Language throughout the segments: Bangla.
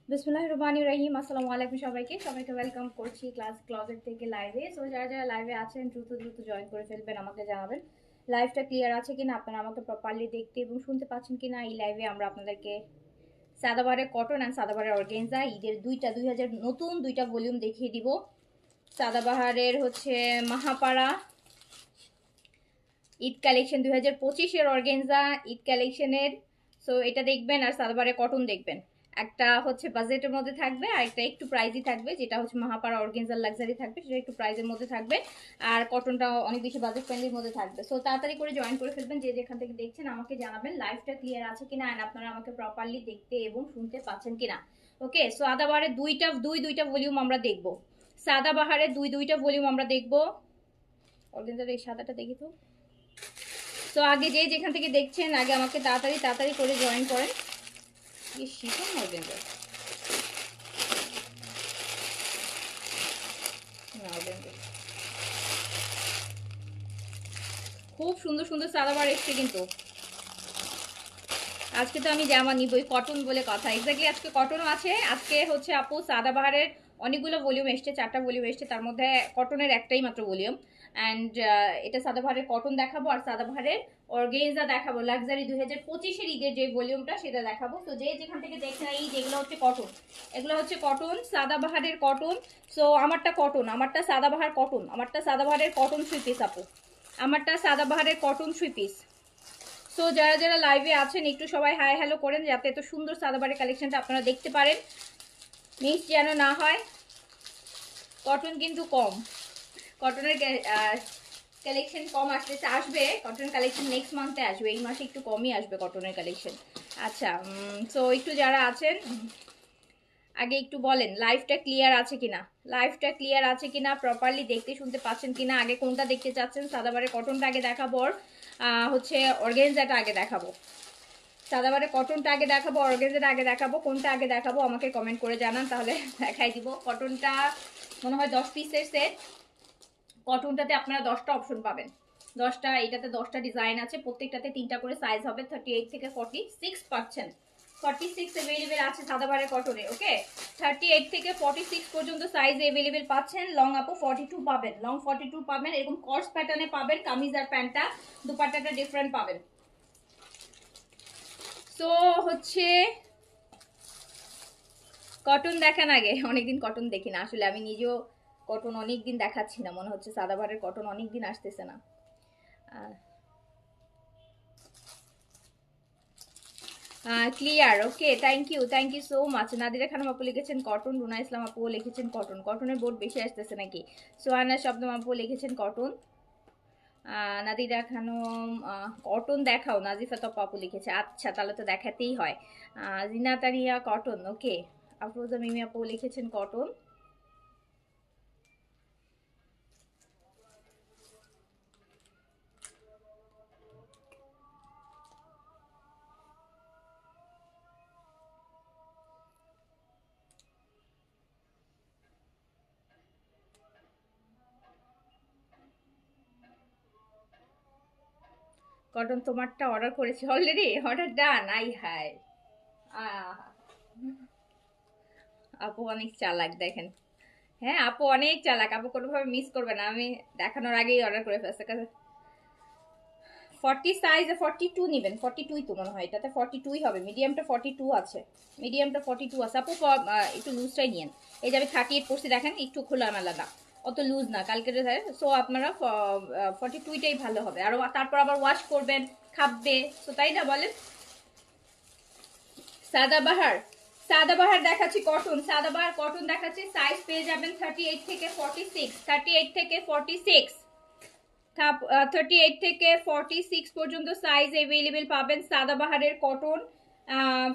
বিসমিল্লাহির রহমানির রহিম। আসসালামু আলাইকুম সবাইকে ওয়েলকাম করছি ক্লজেট থেকে লাইভে। সো যারা লাইভে আছেন দ্রুত জয়েন করে ফেলবেন, আমাকে জানাবেন লাইভটা ক্লিয়ার আছে কিনা, আপনারা আমাকে প্রপারলি দেখতে এবং শুনতে পাচ্ছেন কিনা। এই লাইভে আমরা আপনাদেরকে সাদাবাহারের কটন অ্যান্ড সাদাবাহারের অর্গেনজা ঈদের 2000 নতুন দুইটা ভলিউম দেখিয়ে দিব। সাদাবাহারের হচ্ছে মাহাপাড়া ঈদ কালেকশন 2025-এর অর্গেনজা ঈদ কালেকশনের। সো এটা দেখবেন আর সাদাবাহারের কটন দেখবেন। একটা হচ্ছে বাজেটের মধ্যে থাকবে আর একটা একটু প্রাইজই থাকবে, যেটা হচ্ছে মাহাপাড়া অর্গেনজার লাক্সারি থাকবে, সেটা একটু প্রাইজের মধ্যে থাকবে। আর কটনটা অনেক বেশি বাজেট ফ্রেন্ডলির মধ্যে থাকবে। সো তাড়াতাড়ি করে জয়েন করে ফেলবেন, যে যেখান থেকে দেখছেন আমাকে জানাবেন লাইভটা ক্লিয়ার আছে কিনা অ্যান্ড আপনারা আমাকে প্রপারলি দেখতে এবং শুনতে পাচ্ছেন কিনা। ওকে, সো সাদাবাহারের দুইটা ভলিউম আমরা দেখবো। সাদাবাহারের দুইটা ভলিউম আমরা দেখবো। অর্গেনজার এই সাদাটা দেখি তো। তো আগে যেখান থেকে দেখছেন আগে আমাকে তাড়াতাড়ি করে জয়েন করেন। শিফন অর্গেনজা খুব সুন্দর সুন্দর সালোয়ার এসছে কিন্তু আজকে তো আমি জামা নিবই, কটন বলে কথা। এক্স্যাক্টলি আজকে কটনও আছে। আজকে হচ্ছে আপু সাদাবাহারের অনেকগুলো ভলিউম এসছে, 4টা ভলিউম এসছে, তার মধ্যে কটনের একটাই মাত্র ভলিউম। অ্যান্ড এটা সাদাবাহারের কটন দেখাবো আর সাদাবাহারের অর্গেনজা দেখাবো। লাক্সারি 2025-এর ঈদের যে ভলিউমটা সেটা দেখাবো। তো যেখান থেকে দেখছেন এই যেগুলো হচ্ছে কটন, এগুলো হচ্ছে কটন, সাদাবাহারের কটন। সো আমারটা কটন, আমারটা সাদাবাহার কটন, আমারটা সাদাবাহারের কটন 3 পিস আপু, আমারটা সাদাবাহারের কটন 3 পিস। সো যারা লাইভে আছেন একটু সবাই হাই হ্যালো করেন, যাতে এত সুন্দর সাদাবাহারের কালেকশনটা আপনারা দেখতে পারেন, মিস যেন না হয়। কটন কিন্তু কম, কটনের কালেকশন কম আসবে। কটনের কালেকশন নেক্সট মান্থে আসবে, এই মাসে একটু কমই আসবে কটনের কালেকশন। আচ্ছা, সো একটু যারা আছেন আগে একটু বলেন লাইভটা ক্লিয়ার আছে কিনা, লাইভটা ক্লিয়ার আছে কিনা, প্রপারলি দেখতে শুনতে পাচ্ছেন কিনা। আগে কোনটা দেখতে চাচ্ছেন? সাদাবাহারের কটনটা আগে দেখাবো, হচ্ছে অর্গেনজাটা আগে দেখাবো। সাদাবাহারের কটনটা আগে দেখাবো, অর্গেনজাটা আগে দেখাবো, কোনটা আগে দেখাবো আমাকে কমেন্ট করে জানান, তাহলে দেখাই দিব। কটনটা মনে হয় 10 পিসের সেট। কটনটাতে আপনারা 10টা অপশন পাবেন, 10টা, এটাতে 10টা ডিজাইন আছে, প্রত্যেকটাতে 3টা করে সাইজ হবে। 38 থেকে 46 পাচ্ছেন, 46 অ্যাভেলেবেল আছে সাদাবাহারের কটনে। ওকে, 38 থেকে 46 পর্যন্ত সাইজ অ্যাভেলেবেল পাচ্ছেন। লং আপু 42 পাবেন, লং 42 পাবেন, এরকম কর্স প্যাটার্নে পাবেন। কামিজ আর প্যান্টটা দুপাট্টাটা ডিফারেন্ট পাবেন। তো হচ্ছে কটন দেখান আগে, অনেকদিন কটন দেখি না আসলে, আমি নিজেও কটন অনেকদিন দেখাচ্ছি না, মনে হচ্ছে সাদাবাহারের কটন অনেকদিন আসতেছে না। Clear, okay, thank you so much. Nadira Khanam আপু লিখেছেন কটন, রুনা ইসলাম আপু লিখেছেন কটন, কটনের বোর্ড বেশি আসতেছে নাকি। সোহানা শব্দম আপু লিখেছেন কটন। নাদিরা খানম কটন দেখাও, নাজিফা তপা আপু লিখেছে। আচ্ছা, তাহলে তো দেখাতেই হয়। জিনাতারিয়া কটন, ওকে। আফরোজা মিমি আপু লিখেছেন কটন। কটন তোমারটা অর্ডার করেছি অলরেডি, অর্ডার ডান। আই হাই, আপু অনেক চালাক দেখেন। হ্যাঁ, আপু অনেক চালাক, আপু কোনোভাবে মিস করবে না, আমি দেখানোর আগেই অর্ডার করে ফেলছে। 40 সাইজ 42 নেবেন, 42ই তো মনে হয়, এটাতে 42ই হবে। মিডিয়ামটা 42 আছে, মিডিয়ামটা 42 আছে আপু। একটু লুজটাই নিয়েন। এই যে আমি 38 পড়ছি দেখেন, একটু খোলামেলা না, অত লুজ না কালকে। সো আপনারা 42টাই ভালো হবে। আর তারপর আবার ওয়াশ করবেন, খাববে, তো তাই না বলেন। সাদাবাহার, সাদাবাহার দেখাচ্ছি কটন, সাদাবাহার কটন দেখাচ্ছি। সাইজ পেয়ে যাবেন 38 থেকে 46, 38 থেকে 46, 38 থেকে 46 পর্যন্ত সাইজ অ্যাভেলেবেল পাবেন সাদাবাহারের কটন।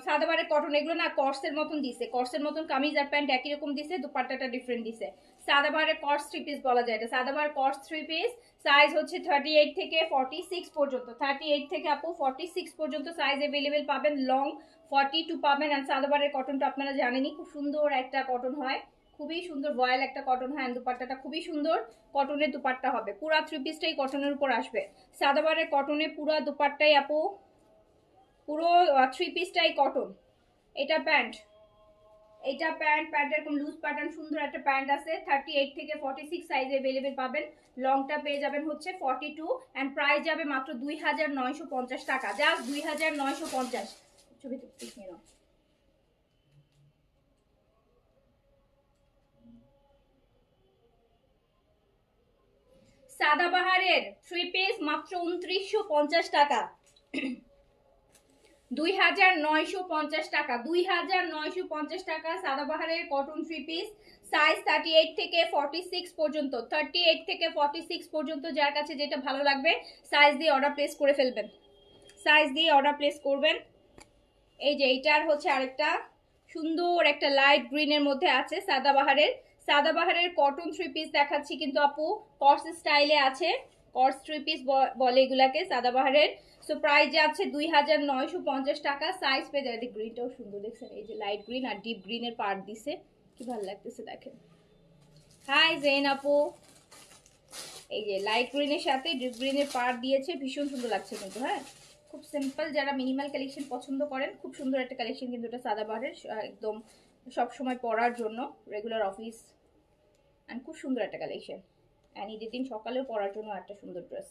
সাদাবাহারের কটন এগুলো না কর্সের মতন দিছে, কর্সের মতন কামিজ আর প্যান্ট একই রকম দিছে, দুপাট্টাটা ডিফারেন্ট দিছে। সাদাবাহারের কর্স 3 পিস বলা যায় এটা, সাদাবাহার কর্স 3 পিস। সাইজ হচ্ছে 38 থেকে 46 পর্যন্ত, 38 থেকে আপু 46 পর্যন্ত সাইজ অ্যাভেলেবেল পাবেন। লং 42 পাবেন। আর সাদাবাহারের কটনটা আপনারা জানেনই খুব সুন্দর একটা কটন হয়, খুবই সুন্দর ভয়েল একটা কটন হয়। দুপাট্টাটা খুবই সুন্দর, কটনের দুপাট্টা হবে, পুরা 3 পিসটাই কটনের উপর আসবে। সাদাবাহারের কটনে পুরো দুপাট্টাই আপু, পুরো 3 পিসটাই কটন। এটা প্যান্ট, এটা প্যান্ট এরকম লুজ প্যাটার্ন সুন্দর একটা প্যান্ট আছে 38 থেকে 46 সাইজে अवेलेबल পাবেন। লংটা পেয়ে যাবেন হচ্ছে 42 এন্ড প্রাইস যাবে মাত্র 2950 টাকা, জাস্ট 2950। ছবি তো পিক নিয়ে নাও। সাদাবাহারের 3 পিস মাত্র 2950 টাকা, 2950 টাকা, 2950 টাকা সাদাবাহারের কটন 3 পিস, সাইজ 38 থেকে 46 পর্যন্ত, 38 থেকে 46 পর্যন্ত। যার কাছে যেটা ভালো লাগবে সাইজ দিয়ে অর্ডার প্লেস করে ফেলবেন, সাইজ দিয়ে অর্ডার প্লেস করবেন। এই যে এইটার হচ্ছে আরেকটা সুন্দর একটা লাইট গ্রিনের মধ্যে আছে সাদাবাহারের কটন 3 পিস দেখাচ্ছি কিন্তু আপু কর্স স্টাইলে আছে, কর্স 3 পিস বলে এগুলাকে সাদাবাহারের। সো প্রাইস যাচ্ছে 2950 টাকা, সাইজ পেয়ে যাবে। গ্রিনটাও সুন্দর দেখছেন, এই যে লাইট গ্রিন আর ডিপ গ্রিনের পার্ট দিছে, কি ভালো লাগতেছে দেখেন। হাই জেন আপু, এই যে লাইট গ্রিনের সাথে ডিপ গ্রিনের পার্ট দিয়েছে, ভীষণ সুন্দর লাগছে কিন্তু। হ্যাঁ, খুব সিম্পল, যারা মিনিমাল কালেকশন পছন্দ করেন খুব সুন্দর একটা কালেকশন কিন্তু এটা সাদাবাহারের, একদম সব সময় পরার জন্য, রেগুলার অফিস এন্ড খুব সুন্দর একটা কালেকশন, এন্ড ঈদের দিন সকালেও পরার জন্য একটা সুন্দর ড্রেস।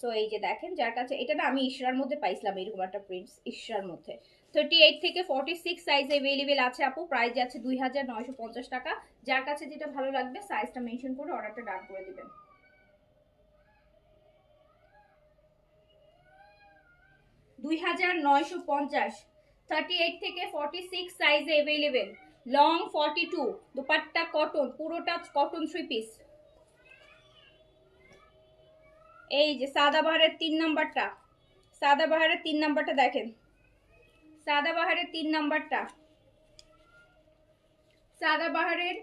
সো এই যে দেখেন, যার কাছে এটা না আমি ইশরার মধ্যে পাইছিলাম এরকম একটা প্রিন্টস, ইশরার মধ্যে 38 থেকে 46 সাইজে अवेलेबल আছে আপু, প্রাইস যাচ্ছে 2950 টাকা। যার কাছে যেটা ভালো লাগবে সাইজটা মেনশন করে অর্ডারটা ডান করে দিবেন। 2950, 38 থেকে 46 সাইজে अवेलेबल, লং 42, দুপাট্টা কটন, পুরোটা কটন 3 পিস। এই যে সাদাবাহারের 3 নাম্বারটা, সাদাবাহারের 3 নাম্বারটা দেখেন, সাদাবাহারের 3 নাম্বারটা, সাদাবাহারের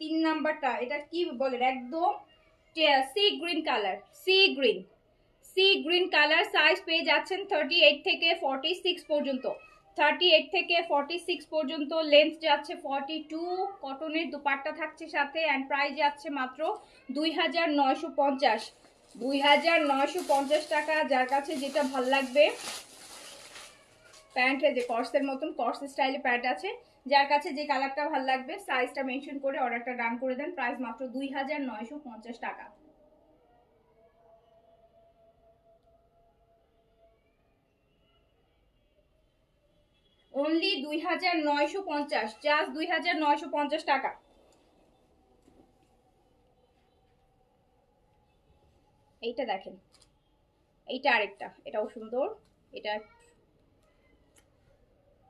3 নাম্বারটা, এটা কি বলে একদম sea green colour, sea green colour. Size পেয়ে যাচ্ছেন 38 থেকে 46 পর্যন্ত, 38 থেকে 46 পর্যন্ত, লেন্থ যাচ্ছে 42, কটনের দুপাট্টা থাকছে সাথে এন্ড প্রাইস যাচ্ছে মাত্র 2950, 2950 টাকা। যার কাছে যেটা ভাল লাগবে, প্যান্টের যে কর্সের মতন কর্স স্টাইলে প্যান্ট আছে, যার কাছে যে কালারটা ভাল লাগবে সাইজটা মেনশন করে অর্ডারটা ডান করে দেন, প্রাইস মাত্র 2950 টাকা। অনলি 2950, জাস্ট 2950 টাকা। এইটা দেখেন, এইটা আরেকটা, এটাও সুন্দর। এটা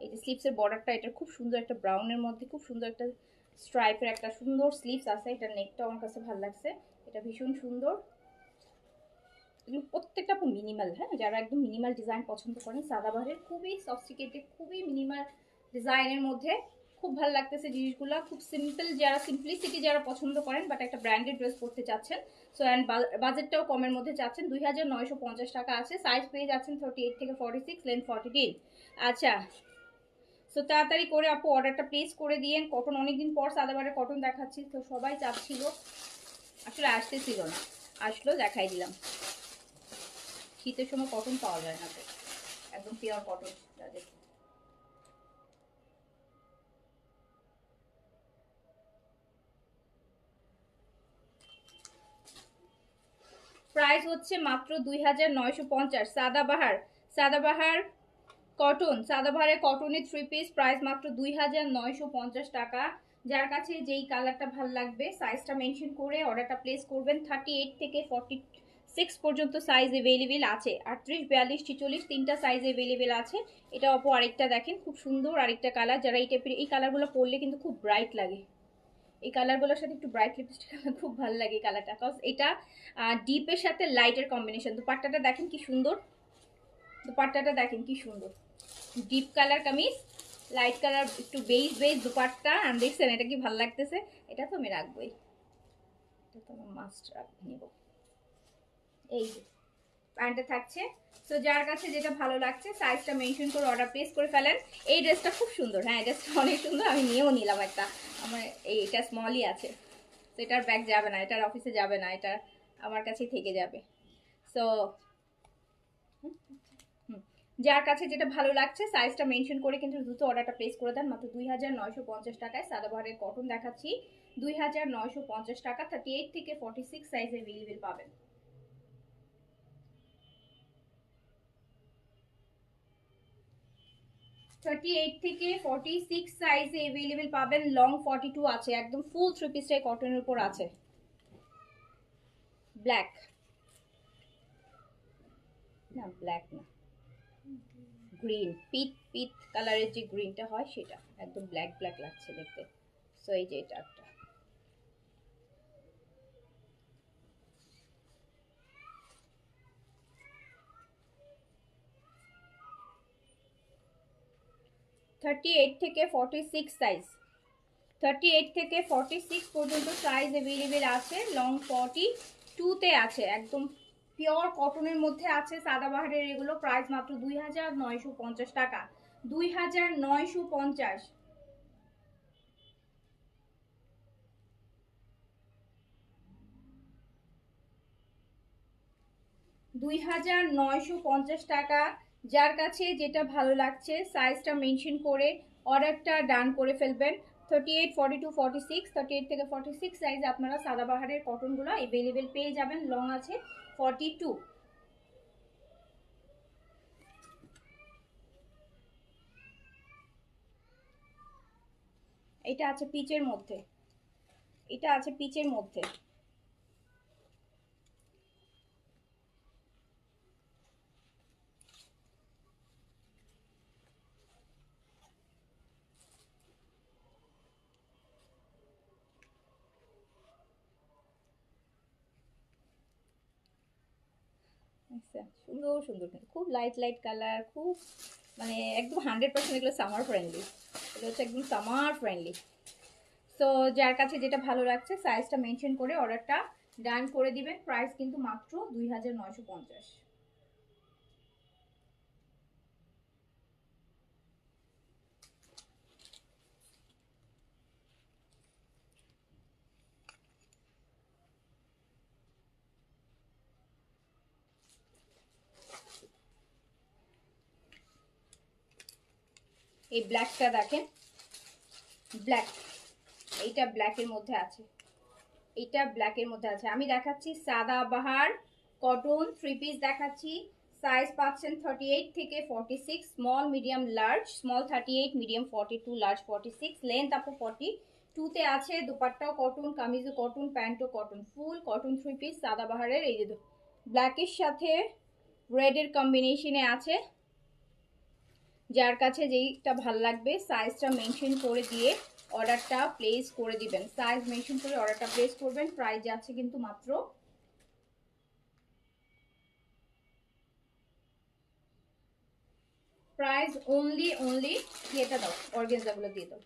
এই যে স্লিপসের বর্ডারটা, এটা খুব সুন্দর একটা ব্রাউনের মধ্যে খুব সুন্দর একটা স্ট্রাইপের একটা সুন্দর স্লিপস আছে, এটা নেকটা আমার কাছে ভালো লাগছে, এটা ভীষণ সুন্দর। এগুলো প্রত্যেকটা খুব মিনিমাল, হ্যাঁ, যারা একদম মিনিমাল ডিজাইন পছন্দ করেন সাদাবাহারের খুবই সফিস্টিকেটেড, খুবই মিনিমাল ডিজাইনের মধ্যে খুব ভালো লাগতেছে জিনিসগুলো, খুব সিম্পল, যারা সিম্পলিসিটি যারা পছন্দ করেন বাট একটা ব্র্যান্ডেড ড্রেস পরতে চাচ্ছেন, সো অ্যান্ড বাজেটটাও কমের মধ্যে চাচ্ছেন, 2950 টাকা আছে, সাইজ পেয়ে যাচ্ছেন 38 থেকে 46, লেন্থ 43। আচ্ছা, সো তাড়াতাড়ি করে আপু অর্ডারটা প্লেস করে দিয়েন। কটন অনেকদিন পর সাদাবাহারের কটন দেখাচ্ছি, তো সবাই চাচ্ছিল, আসলে আসতেছিল না, আসলো দেখাই দিলাম। শীতের সময় কটন পাওয়া যায় না তো, একদম পিওর কটন যাদের। প্রাইস হচ্ছে মাত্র 2950, সাদাবাহার কটন, সাদাবাহারের কটনের 3 পিস, প্রাইস মাত্র 2950 টাকা। যার কাছে যেই কালারটা ভালো লাগবে সাইজটা মেনশন করে অর্ডারটা প্লেস করবেন। 38 থেকে 46 পর্যন্ত সাইজ अवेलेबल আছে, 38, 42, 46 তিনটা সাইজ अवेलेबल আছে। এটা অপো আরেকটা দেখেন, খুব সুন্দর আরেকটা কালার, যারা এই টাইপের এই কালারগুলো পরলে কিন্তু খুব ব্রাইট লাগে, এই কালারগুলোর সাথে একটু ব্রাইট লিপস্টিক আমার খুব ভালো লাগে এই কালারটা, কজ এটা ডিপের সাথে লাইটের কম্বিনেশন। দুপাট্টাটা দেখেন কি সুন্দর, দুপাট্টাটা দেখেন কি সুন্দর, deep colour kameez, light colour একটু বেজ দুপাট্টা, আর দেখছেন এটা কি ভালো লাগতেছে। এটা তো আমি রাখবোই, এটা তো আমি মাস্ট নিব। এই যে প্যান্টটা থাকছে, তো যার কাছে যেটা ভালো লাগছে সাইজটা মেনশন করে অর্ডার প্লেস করে ফেলেন। এই ড্রেসটা খুব সুন্দর, হ্যাঁ ড্রেসটা অনেক সুন্দর, আমি নিয়েও নিলাম একটা, আমার এইটা স্মলই আছে, তো এটার ব্যাগ যাবে না, এটার অফিসে যাবে না, এটা আমার কাছেই থেকে যাবে। সো যার কাছে যেটা ভালো লাগছে সাইজটা মেনশন করে কিন্তু দ্রুত অর্ডারটা প্লেস করে দেন। মাত্র 2950 টাকায় সাদাবাহারের কটন দেখাচ্ছি, 2950 টাকা। 38 থেকে 46 সাইজ অ্যাভেলেবেল পাবেন। থার্টি এইট থেকে 46 সাইজে অ্যাভেলেবেল পাবেন। লং 42 আছে, একদম ফুল থ্রি পিসটাই কটনের উপর আছে। ব্ল্যাক না, ব্ল্যাক না, গ্রিন, পিট পিট কালারের যে গ্রিনটা হয় সেটা, একদম ব্ল্যাক ব্ল্যাক লাগছে দেখতে। সো এই যে এটা একটা, থার্টি এইট থেকে 46 সাইজ, 38 থেকে 46 পর্যন্ত সাইজ অ্যাভেলেবেল আছে। লং 42 আছে, একদম পিওর কটনের মধ্যে আছে সাদাবাহারের। এগুলো প্রাইস মাত্র 2950 টাকা, 2950। 2950 টাকা। যার কাছে যেটা ভালো লাগছে সাইজটা মেনশন করে অর্ডারটা ডান করে ফেলবেন। 38, 42, 46, 38 থেকে 46 সাইজ আপনারা সাদাবাহারের কটনগুলো অ্যাভেলেবেল পেয়ে যাবেন। লং আছে 42। এটা আছে পিচের মধ্যে, এটা আছে পিচের মধ্যে। আচ্ছা, সুন্দর সুন্দর, খুব লাইট লাইট কালার, খুব মানে একদম 100% এগুলো সামার ফ্রেন্ডলি। এগুলো হচ্ছে একদম সামার ফ্রেন্ডলি। তো যার কাছে যেটা ভালো লাগছে সাইজটা মেনশন করে অর্ডারটা ডান করে দিবেন। প্রাইস কিন্তু মাত্র 2950। এই ব্ল্যাকটা দেখেন, ব্ল্যাক, এইটা ব্ল্যাকের মধ্যে আছে, এইটা ব্ল্যাকের মধ্যে আছে। আমি দেখাচ্ছি সাদাবাহার কটন থ্রি পিস দেখাচ্ছি। সাইজ পাচ্ছেন 38 থেকে 46, small medium large, small 38, medium 42, large 46, length আপু 42 তে আছে। দুপাট্টাও কটন, কামিজও কটন, প্যান্টও cotton, full cotton three piece সাদাবাহারের। এই যে ব্ল্যাকের সাথে রেডের কম্বিনেশনে আছে। যার কাছে যেইটা ভাল লাগবে সাইজটা মেনশন করে দিয়ে অর্ডারটা প্লেস করে দিবেন। সাইজ মেনশন করে অর্ডারটা প্লেস করবেন। প্রাইস যাচ্ছে কিন্তু মাত্র প্রাইস অনলি এটা দাও, অর্গানজাগুলো দিয়ে দাও।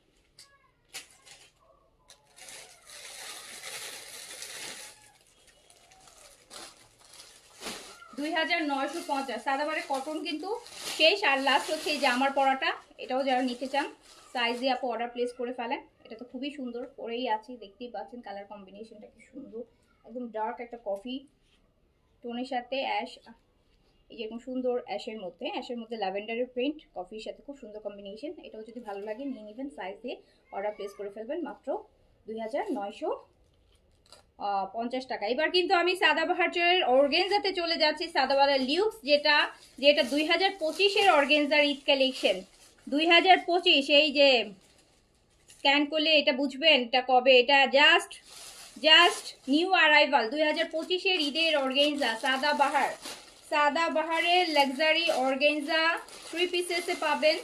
$2950 সাদাবারে কটন কিন্তু শেষ। আর লাস্ট হচ্ছে এই যে আমার পরাটা, এটাও যারা নিতে চান সাইজ দিয়ে আপু অর্ডার প্লেস করে ফেলেন। এটা তো খুবই সুন্দর, পরেই আছি, দেখতেই পাচ্ছেন কালার কম্বিনেশনটা কি সুন্দর, একদম ডার্ক একটা কফি টোনের সাথে অ্যাশ, এই যে এরকম সুন্দর অ্যাশের মধ্যে ল্যাভেন্ডারের প্রিন্ট, কফির সাথে খুব সুন্দর কম্বিনেশন। এটাও যদি ভালো লাগে নিয়ে নেবেন, সাইজ দিয়ে অর্ডার প্লেস করে ফেলবেন। মাত্র 2950 টাকা। এবার কিন্তু আমি সাদাবাহারের অর্গেনজাতে চলে যাচ্ছি। সাদাবাহার লিউক্স, যেটা 2025-এর অর্গেনজার ঈদ কালেকশন। 2025, এই যে স্ক্যান করলে এটা বুঝবেন এটা কবে। এটা জাস্ট নিউ অ্যারাইভাল 2025-এর ঈদের অর্গেনজা সাদাবাহারের লাক্সারি অর্গেনজা থ্রি পিসেসে পাবেন।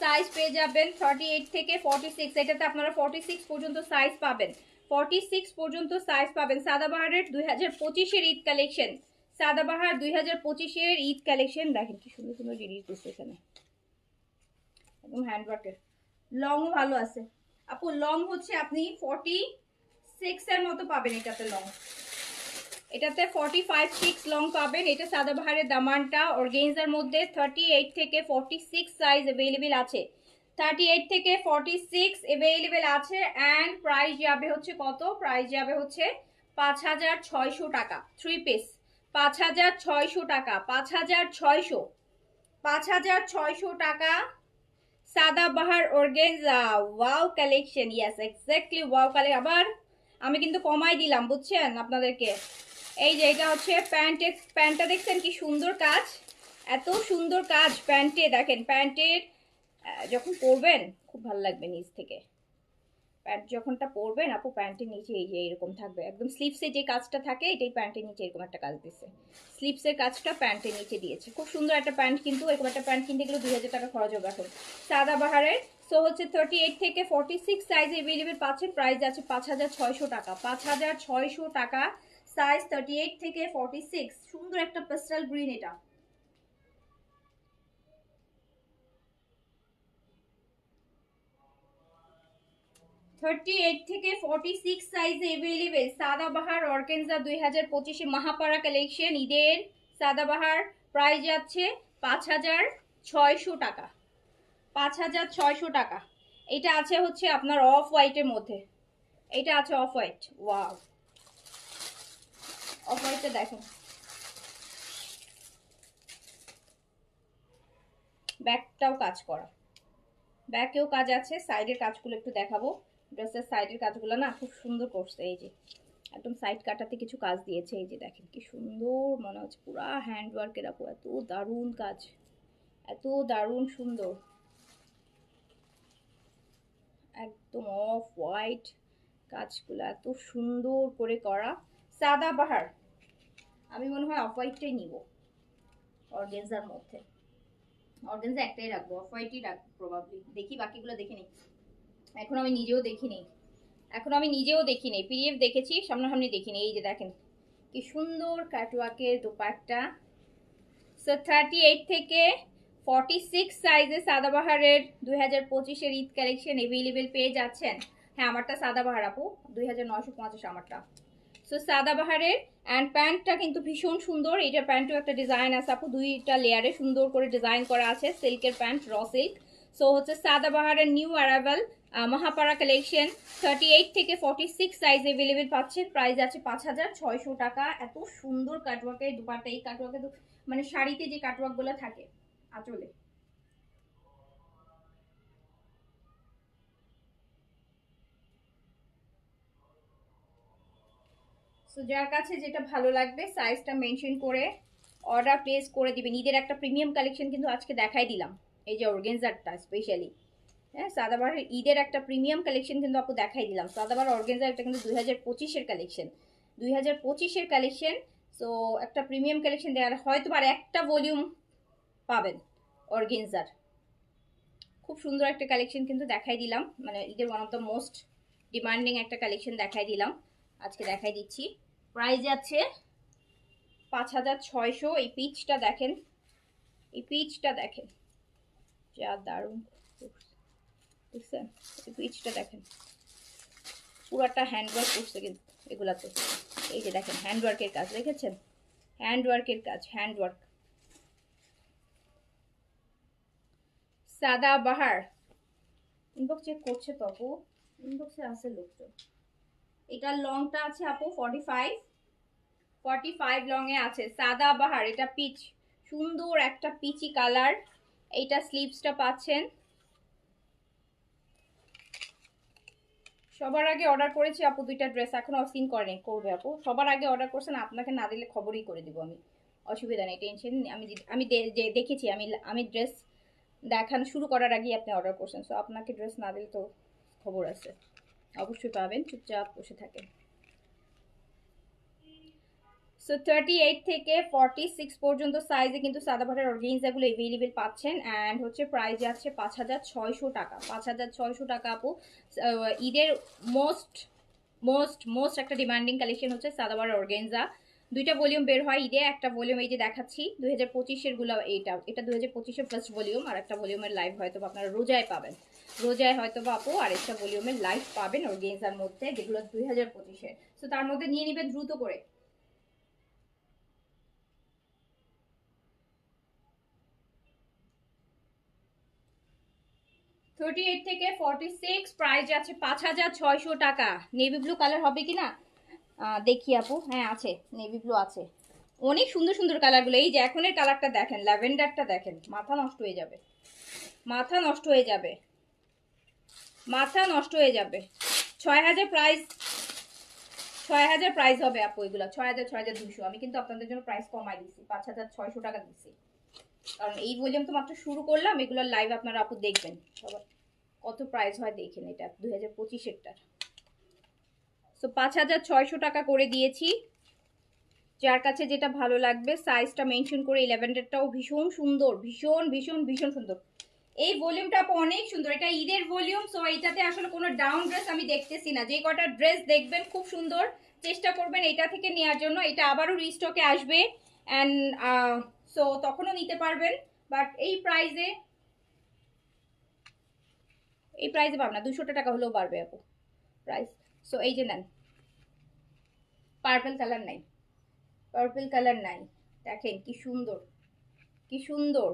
সাইজ পেয়ে যাবেন 38 থেকে 46, এটাতে আপনারা 46 পর্যন্ত সাইজ পাবেন, 46 পর্যন্ত সাইজ পাবেন। সাদাবাহারের 2025-এর ঈদ কালেকশন, সাদাবাহার 2025-এর ঈদ কালেকশন। দেখেন কি সুন্দর সুন্দর জিনিস দিচ্ছে এখানে, একদম হ্যান্ডওয়ার্কের। লংও ভালো আছে আপু, লং হচ্ছে আপনি 46 এর মতো পাবেন এটাতে লং, এটাতে 45-6 লং পাবেন। এটা সাদাবাহারের দামানটা অর্গেনজার মধ্যে 38 থেকে 46 সাইজ অ্যাভেলেবেল আছে, 38 থেকে 46 অ্যাভেলেবেল আছে। অ্যান্ড প্রাইস যাবে হচ্ছে কত, প্রাইস যাবে হচ্ছে 5600 টাকা থ্রি পিস, 5600 টাকা, 5600। 5,600 টাকা Sadabahar organza. Wow collection, yes exactly wow collection. আবার আমি কিন্তু কমাই দিলাম বুঝছেন আপনাদেরকে। এই যে এটা হচ্ছে প্যান্টটা দেখছেন কি সুন্দর কাজ, এত সুন্দর কাজ প্যান্টে। দেখেন প্যান্টের যখন পরবেন খুব ভালো লাগবে নিচ থেকে। প্যান্ট যখনটা পরবেন আপু, প্যান্টের নিচে এই যে এরকম থাকবে একদম স্লিভসে যে কাজটা থাকে, এটাই প্যান্টের নিচে এরকম একটা কাজ দিচ্ছে। স্লিভসের কাজটা প্যান্টের নিচে দিয়েছে। খুব সুন্দর একটা প্যান্ট, কিন্তু এরকম একটা প্যান্ট কিনতে গেলে 2,000 টাকা খরচ হবে এখন। সাদাবাহারের সো হচ্ছে 38 থেকে 46 সাইজে এভেলেবেল পাচ্ছেন। প্রাইস আছে 5,600 টাকা। 5,600 টাকা সাইজ 38 থেকে 46। সুন্দর একটা পেস্টাল গ্রিন এটা। 38 থেকে 46 সাইজে এভেলেবেল সাদাবাহার অর্গানজা 2025 মাহাপাড়া কালেকশন ঈদের সাদাবাহার। প্রাইস যাচ্ছে 5,600 টাকা। 5,600 টাকা। এটা আছে হচ্ছে আপনার অফ হোয়াইটের মধ্যে, এটা আছে অফ হোয়াইট। ওয়াও, অফ হোয়াইটটা দেখেন, ব্যাকটাও কাজ করা, ব্যাকেও কাজ আছে। সাইডের কাজগুলো একটু দেখাবো। ড্রেসের সাইডের কাজগুলো না খুব সুন্দর করছে। এই যে একদম সাইড কাটাতে কিছু কাজ দিয়েছে। এই যে দেখেন কি সুন্দর, মনে হচ্ছে পুরা হ্যান্ড ওয়ার্কের আপু। এত দারুণ কাজ, এত দারুণ সুন্দর, একদম অফ হোয়াইট কাজগুলো এত সুন্দর করে করা। সাদাবাহার আমি মনে হয় অফ হোয়াইটটাই নিব অর্গানজার মধ্যে। অর্গানজা একটাই রাখবো, অফ হোয়াইটই রাখবো প্রবাবলি। দেখি বাকিগুলো দেখে নিই। এখন আমি নিজেও দেখিনি, পিডিএফ দেখেছি, সামনাসামনি দেখিনি। এই যে দেখেন কি সুন্দর কাটওয়ার্কের দোপাট্টা। সো 38 থেকে 46 সাইজে সাদাবাহারের 2025-এর ঈদ কালেকশন এভেলেবেল পেয়ে যাচ্ছেন। হ্যাঁ আমারটা সাদাবাহার আপু, 2,950 আমারটা। সো সাদাবাহারের অ্যান্ড প্যান্টটা কিন্তু ভীষণ সুন্দর। এইটার প্যান্টও একটা ডিজাইন আছে আপু, দুইটা লেয়ারে সুন্দর করে ডিজাইন করা আছে। সিল্কের প্যান্ট, র সিল্ক। সো হচ্ছে সাদাবাহারের নিউ অ্যারাইভাল মাহাপাড়া কালেকশন 38 থেকে 46 সাইজ এভেলেবেল পাচ্ছেন। প্রাইস আছে 5,600 টাকা। এত সুন্দর কাটওয়ার্কের দুপাট্টা। এই কাটওয়ার্কে মানে শাড়িতে যে কাটওয়ার্কগুলো থাকে আঁচলে, সো যার কাছে যেটা ভালো লাগবে সাইজটা মেনশন করে অর্ডার প্লেস করে দিবেন। ঈদের একটা প্রিমিয়াম কালেকশন কিন্তু আজকে দেখাই দিলাম, এই যে অর্গানজারটা স্পেশালি। হ্যাঁ সাদাবাহার ঈদের একটা প্রিমিয়াম কালেকশন কিন্তু আপু দেখাই দিলাম। সাদাবাহার অর্গানজা এটা কিন্তু 2025-এর কালেকশন, 2025-এর কালেকশন। সো একটা প্রিমিয়াম কালেকশন দেওয়ার হয়তো আর একটা ভলিউম পাবেন অর্গানজার। খুব সুন্দর একটা কালেকশন কিন্তু দেখাই দিলাম, মানে ঈদের one of the most demanding একটা কালেকশন দেখাই দিলাম, আজকে দেখাই দিচ্ছি। প্রাইস যাচ্ছে 5,600। এই পিচটা দেখেন, এই পিচটা দেখেন যা দারুণ, বুঝছেন? এই পিচটা দেখেন, পুরাটা হ্যান্ডওয়ার্ক করছে কিন্তু এগুলাতে। এই যে দেখেন হ্যান্ডওয়ার্কের কাজ দেখেছেন, হ্যান্ডওয়ার্কের কাজ, হ্যান্ডওয়ার্ক। সাদাবাহার ইনবক্স চেক করছে তো আপু, ইনবক্সে আছে লোকটা। এটার লংটা আছে আপু 45 লং এ আছে। সাদাবাহার এটা পিচ, সুন্দর একটা পিচি কালার। এইটা স্লিভসটা পাচ্ছেন। সবার আগে অর্ডার করেছি আপু দুইটা ড্রেস, এখনো সিন করেনি, করবে আপু। সবার আগে অর্ডার করছেন, আপনাকে না দিলে খবরই করে দিব আমি, অসুবিধা নেই, টেনশন। আমি দেখেছি, আমি ড্রেস দেখানো শুরু করার আগেই আপনি অর্ডার করছেন। সো আপনাকে ড্রেস না দিলে তো খবর আছে, অবশ্যই পাবেন, চুপচাপ বসে থাকেন। সো 38 থেকে 46 পর্যন্ত সাইজে কিন্তু সাদাবাহারের অর্গানজাগুলো এভেলেবেল পাচ্ছেন। অ্যান্ড হচ্ছে প্রাইস যাচ্ছে 5,600 টাকা। 5,600 টাকা আপু। ঈদের মোস্ট মোস্ট মোস্ট একটা ডিমান্ডিং কালেকশন হচ্ছে সাদাবাহারের অর্গানজা। দুইটা ভলিউম বের হয় ঈদে, একটা ভলিউম এই যে দেখাচ্ছি 2025-এর গুলো। এটা 2025-এর ফার্স্ট ভলিউম, আর একটা ভলিউমের লাইভ হয়তো আপনারা রোজায় পাবেন, রোজায় হয়তো বা আপু আরেকটা ভলিউমের লাইভ পাবেন অর্গানজার মধ্যে, যেগুলো 2025-এর। সো তার মধ্যে নিয়ে নেবেন দ্রুত করে। 38 থেকে 46 প্রাইস আছে 5,600 টাকা। নেভি ব্লু কালার হবে কিনা দেখি আপু। হ্যাঁ আছে, নেভি ব্লু আছে। অনেক সুন্দর সুন্দর কালারগুলো। এই যে এখনের কালারটা দেখেন, ল্যাভেন্ডারটা দেখেন, মাথা নষ্ট হয়ে যাবে, মাথা নষ্ট হয়ে যাবে, মাথা নষ্ট হয়ে যাবে। 6000 প্রাইস, 6000 প্রাইস হবে আপু এগুলো, 6000 6200। আমি কিন্তু আপনাদের জন্য প্রাইস কমাই দিচ্ছি, 5600 টাকা দিচ্ছি, কারণ এই ভলিউম তো মাত্র শুরু করলাম। এগুলোর লাইভ আপনারা আপু দেখবেন সবাই, কত প্রাইস হয় দেখেন। এটা 2025-এরটা। সো 5600 টাকা করে দিয়েছি। যার কাছে যেটা ভালো লাগবে সাইজটা মেনশন করে। 11টাও ভীষণ সুন্দর, ভীষণ ভীষণ ভীষণ সুন্দর। এই ভলিউমটা অনেক সুন্দর, এটা ঈদের ভলিউম। সো এইটাতে আসলে কোনো ডাউন ড্রেস আমি দেখতেছি না। যে কটা ড্রেস দেখবেন খুব সুন্দর, চেষ্টা করবেন এটা থেকে নেওয়ার জন্য। এটা আবারও রিস্টকে আসবে অ্যান্ড সো তখনও নিতে পারবেন। বাট এই প্রাইসে, এই প্রাইসে পাব না, 200 টাকা হলেও বাড়বে আপু প্রাইস। সো এই যে নেন, পার্পল কালার নাই, পার্পল কালার নাই, দেখেন কি সুন্দর, কি সুন্দর।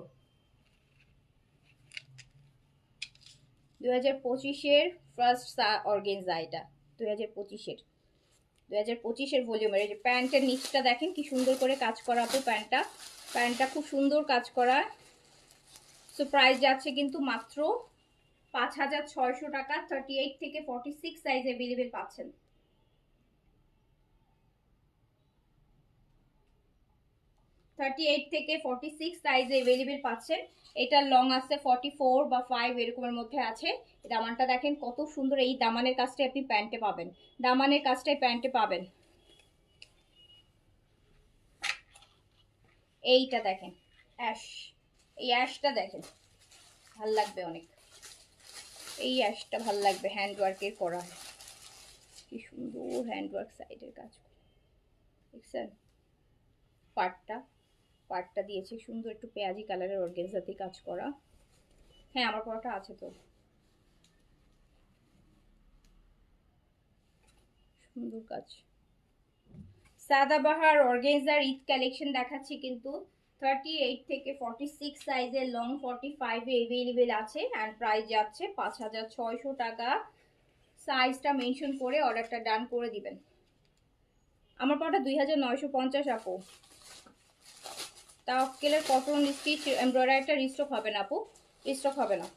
2025-এর ফার্স্ট অর্গেনজা এটা, 2025-এর, 2025-এর ভলিউমের। এই যে প্যান্টের নিচটা দেখেন কি সুন্দর করে কাজ করা আপু, প্যান্টটা, প্যান্টটা খুব সুন্দর কাজ করা। সো প্রাইস যাচ্ছে কিন্তু মাত্র 5600 টাকা। 38 থেকে 46 সাইজ অ্যাভেলেবেল পাচ্ছেন। 38 থেকে 46 সাইজে अवेलेबल পাচ্ছেন। এটা লং আছে 44 বা 5 এরকমের মধ্যে আছে। দামানটা দেখেন কত সুন্দর, এই দামানের কাজটা আপনি প্যান্টে পাবেন, দামানের কাজটাই প্যান্টে পাবেন। এইটা দেখেন অ্যাশ, এই অ্যাশটা দেখেন ভাল লাগবে অনেক, এই অ্যাশটা ভাল লাগবে, হ্যান্ড ওয়ার্কের করা, কি সুন্দর হ্যান্ড ওয়ার্ক সাইডের কাজ দেখছেন। পাটটা, পাটটা দিয়েছে সুন্দর একটু পেঁয়াজি কালারের অর্গানজাতে কাজ করা। হ্যাঁ আমার পরাটা আছে তো, সুন্দর কাজ। সাদাবাহার অর্গানজার ঈদ কালেকশন দেখাচ্ছি কিন্তু 38 থেকে 46 সাইজের, লং 45 এ अवेलेबल আছে এন্ড প্রাইস যাচ্ছে 5600 টাকা। সাইজটা মেনশন করে অর্ডারটা ডান করে দিবেন। আমার পরাটা 2950 আপু। তাওয়াক্কেলের কটন স্টিচ এমব্রয়ডারিটা রিস্টক হবে না আপু, রিস্টক হবে না।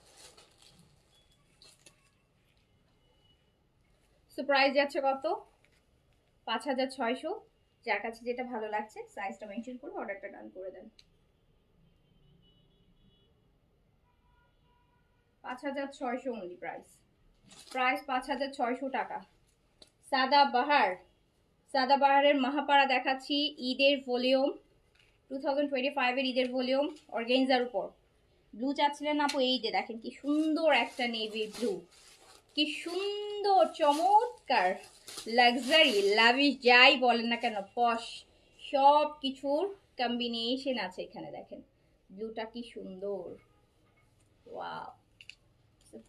সো প্রাইস যাচ্ছে কত, 5600। যার কাছে যেটা ভালো লাগছে সাইজটা মেনশন করে অর্ডারটা ডান করে দেন। 5600 অনলি প্রাইস, প্রাইস 5600 টাকা। সাদাবাহার, সাদাবাহারের মাহাপাড়া দেখাচ্ছি ঈদের ভলিউম, 2025-এর ঈদের ভলিউম অর্গানজার উপর। ব্লু চাচ্ছিলেন আপু, এই যে দেখেন কি সুন্দর একটা নেভি ব্লু, কি সুন্দর চমৎকার লাক্সারি লাভিশ যাই বলেন না কেন, পশ সব কিছুর কম্বিনেশন আছে এখানে। দেখেন ব্লুটা কি সুন্দর, ওয়াও।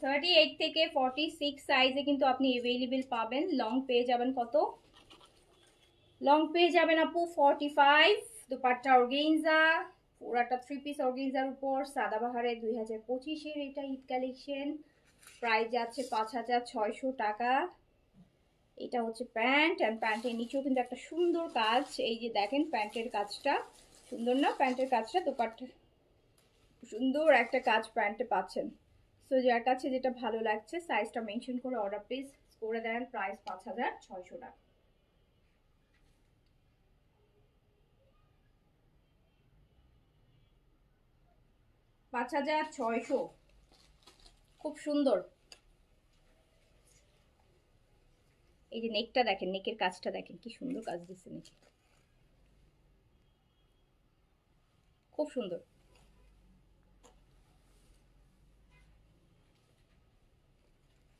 38 থেকে 46 সাইজে কিন্তু আপনি अवेलेबल পাবেন। লং পেয়ে যাবেন কত, লং পেয়ে যাবেন আপু 45। দুপাট্টা অর্গানজা, পুরাটা 3 পিস অর্গানজার উপর সাদাবাহারের 2025-এর এটা ঈদ কালেকশন। প্রাইস যাচ্ছে 5600 টাকা। এটা হচ্ছে প্যান্ট এন্ড প্যান্টের নিচেও কিন্তু একটা সুন্দর কাজ, এই যে দেখেন প্যান্টের কাজটা সুন্দর না, প্যান্টের কাজটা দুপাট্টা সুন্দর একটা কাজ প্যান্টে পাচ্ছেন। সো যার কাছে যেটা ভালো লাগছে সাইজটা মেনশন করে অর্ডার প্লিজ করে দেন। প্রাইস 5600 টাকা। পাঁচ হাজার ছয়শো, খুব সুন্দর। এই যে নেকটা দেখেন, নেকের কাজটা দেখেন কি সুন্দর কাজ দিচ্ছে নেকে, খুব সুন্দর।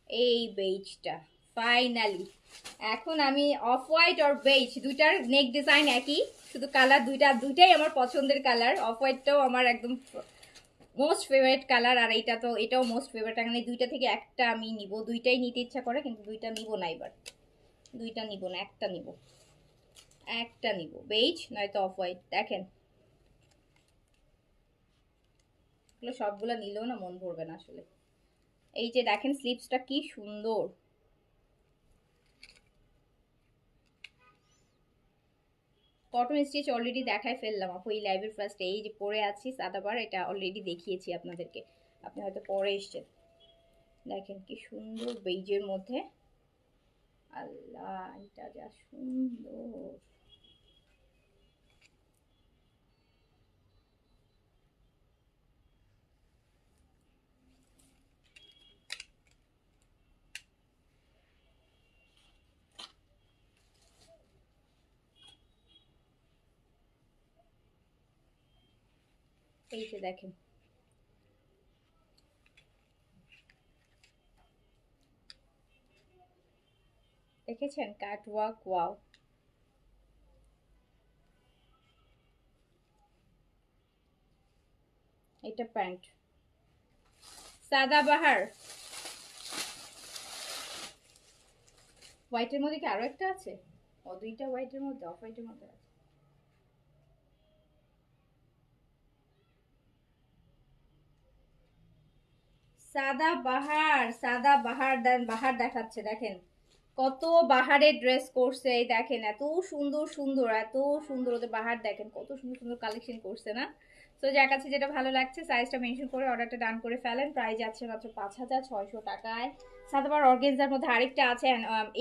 এই বেজটা ফাইনালি, এখন আমি অফ হোয়াইট আর বেজ দুইটার নেক ডিজাইন একই, শুধু কালার দুইটা, দুইটাই আমার পছন্দের কালার। অফ হোয়াইটটাও আমার একদম মোস্ট ফেভারিট কালার, আর এইটা তো এটাও মোস্ট ফেভারিট। এখানে দুইটা থেকে একটা আমি নিব, দুইটাই নিতে ইচ্ছা করে কিন্তু দুইটা নিব না এবার, দুইটা নিব না, একটা নিব, একটা নিব বেজ নয়তো অফ হোয়াইট। দেখেন এগুলো সবগুলো নিলেও না মন ভরবে না আসলে। এই যে দেখেন স্লিপসটা কি সুন্দর, কটন স্টিচ অলরেডি দেখাই ফেললাম আপু এই লাইভের ফার্স্টে। এই যে পরে আছি সাদাবার, এটা অলরেডি দেখিয়েছি আপনাদেরকে, আপনি হয়তো পরে এসছেন। দেখেন কি সুন্দর বেইজের মধ্যে, আল্লাহ এটা যা সুন্দর। এই যে দেখেন, দেখেছেন কাটওয়ার্ক, ওয়াও। এটা প্যান্ট সাদাবাহার হোয়াইটের মধ্যে, কি আরো একটা আছে? ও দুইটা হোয়াইটের মধ্যে, অফ হোয়াইটের মধ্যে আছে। সাদা বাহার দেন, বাহার দেখাচ্ছে দেখেন কত বাহারের ড্রেস করছে। এই দেখেন এত সুন্দর সুন্দর, এত সুন্দর ওদের বাহার, দেখেন কত সুন্দর সুন্দর কালেকশন করছে না। তো যার কাছে যেটা ভালো লাগছে সাইজটা মেনশন করে অর্ডারটা ডান করে ফেলেন। প্রাইস যাচ্ছে মাত্র 5,600 টাকায়। সাদাবার অর্গেনজার মধ্যে আরেকটা আছে,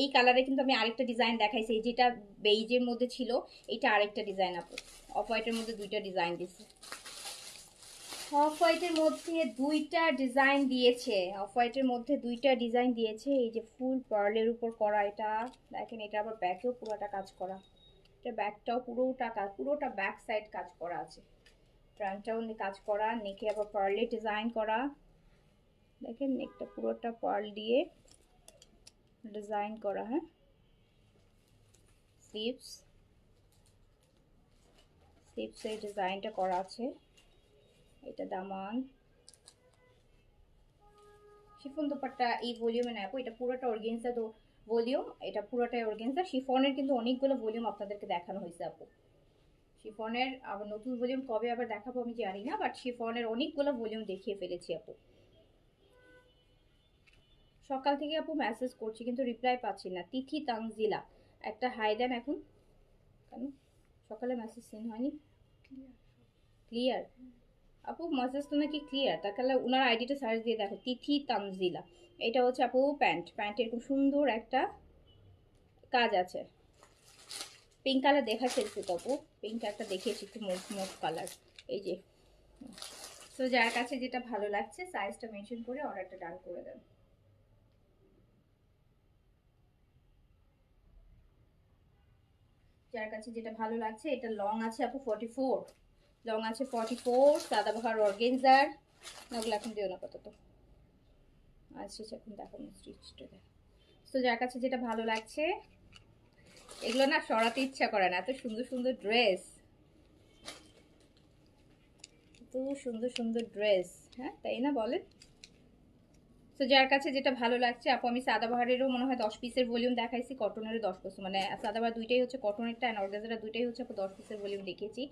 এই কালারে কিন্তু আমি আরেকটা ডিজাইন দেখাইছি, যেটা বেইজের মধ্যে ছিল এটা আরেকটা ডিজাইন আপু। অফ হোয়াইটের মধ্যে দুইটা ডিজাইন দিচ্ছে, অফ হোয়াইটের মধ্যে দুইটা ডিজাইন দিয়েছে, অফ হোয়াইটের মধ্যে দুইটা ডিজাইন দিয়েছে। এই যে ফুল পার্লের উপর করা, এটা দেখেন, এটা আবার ব্যাকেও পুরোটা কাজ করা, এটা ব্যাকটাও পুরোটা ব্যাক সাইড কাজ করা আছে, ফ্রন্টটাও কাজ করা, নেকে আবার পার্লে ডিজাইন করা। দেখেন নেকটা পুরোটা পার্ল দিয়ে ডিজাইন করা। হ্যাঁ, স্লিভসের ডিজাইনটা করা আছে। এটা দামান, শিফন দোপাট্টা এই ভলিউমে নেবো, এটা পুরোটা অর্গেনজা ভলিউম, এটা পুরোটাই অর্গেনজা। শিফনের কিন্তু অনেকগুলো ভলিউম আপনাদেরকে দেখানো হয়েছে আপু। শিফনের আবার নতুন ভলিউম কবে আবার দেখাবো আমি জানি না, বাট শিফনের অনেকগুলো ভলিউম দেখিয়ে ফেলেছি আপু। সকাল থেকে আপু মেসেজ করছি কিন্তু রিপ্লাই পাচ্ছি না। তিথি তানজিলা, একটা হাই দেন এখন। কেন সকালে মেসেজ সিন হয়নি? ক্লিয়ার আপু, মেসেজ তো নাকি ক্লিয়ার, তার কারণে ওনার আইডিটা সার্চ দিয়ে দেখো, তিথি তানজিলা। এটা হচ্ছে আপু প্যান্ট এরকম সুন্দর একটা কাজ আছে। পিঙ্ক কালার দেখা ফেলছে তো আপু, পিঙ্ক একটা দেখিয়েছি একটু মুভ কালার। এই যে, তো যার কাছে যেটা ভালো লাগছে সাইজটা মেনশন করে অর্ডারটা ডান করে দেন। যার কাছে যেটা ভালো লাগছে, এটা লং আছে আপু 44, লং আছে 44, সাদাবাহার অর্গেনজার। নগলা এখন দিও না কত, আচ্ছা এখন দেখো স্টিচটা দেখো। তো যার কাছে যেটা ভালো লাগছে, এগুলো না সরাতে ইচ্ছা করে না, এত সুন্দর সুন্দর ড্রেস, এত সুন্দর সুন্দর ড্রেস, হ্যাঁ তাই না বলেন? তো যার কাছে যেটা ভালো লাগছে আপু, আমি সাদাবাহারেরও মনে হয় 10 পিসের ভলিউম দেখাইছি, কটনেরও 10 পিস, মানে সাদাবাহার দুইটাই হচ্ছে কটনেরটা অ্যান্ড অর্গানজাটা দুইটাই হচ্ছে আপু 10 পিসের ভলিউম দেখিয়েছি।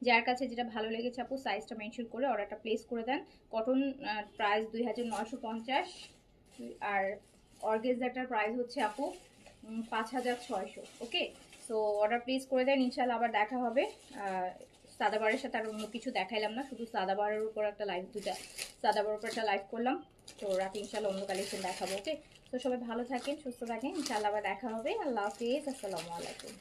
যার কাছে যেটা ভালো লেগেছে আপু সাইজটা মেনশন করে অর্ডারটা প্লেস করে দেন। কটন প্রাইস 2950, আর অর্গানজাটার প্রাইস হচ্ছে আপু 5600। ওকে, সো অর্ডার প্লেস করে দেন, ইনশাল্লাহ আবার দেখা হবে। সাদাবারের সাথে আর অন্য কিছু দেখাইলাম না, শুধু সাদাবারের উপর একটা লাইভ, দুটা সাদাবারের উপর একটা লাইভ করলাম। তো রাতে ইনশাল্লাহ অন্য কালেকশন দেখাবো। ওকে, তো সবাই ভালো থাকেন, সুস্থ থাকেন, ইনশাল্লাহ আবার দেখা হবে। আল্লাহ হাফিজ, আসসালামু আলাইকুম।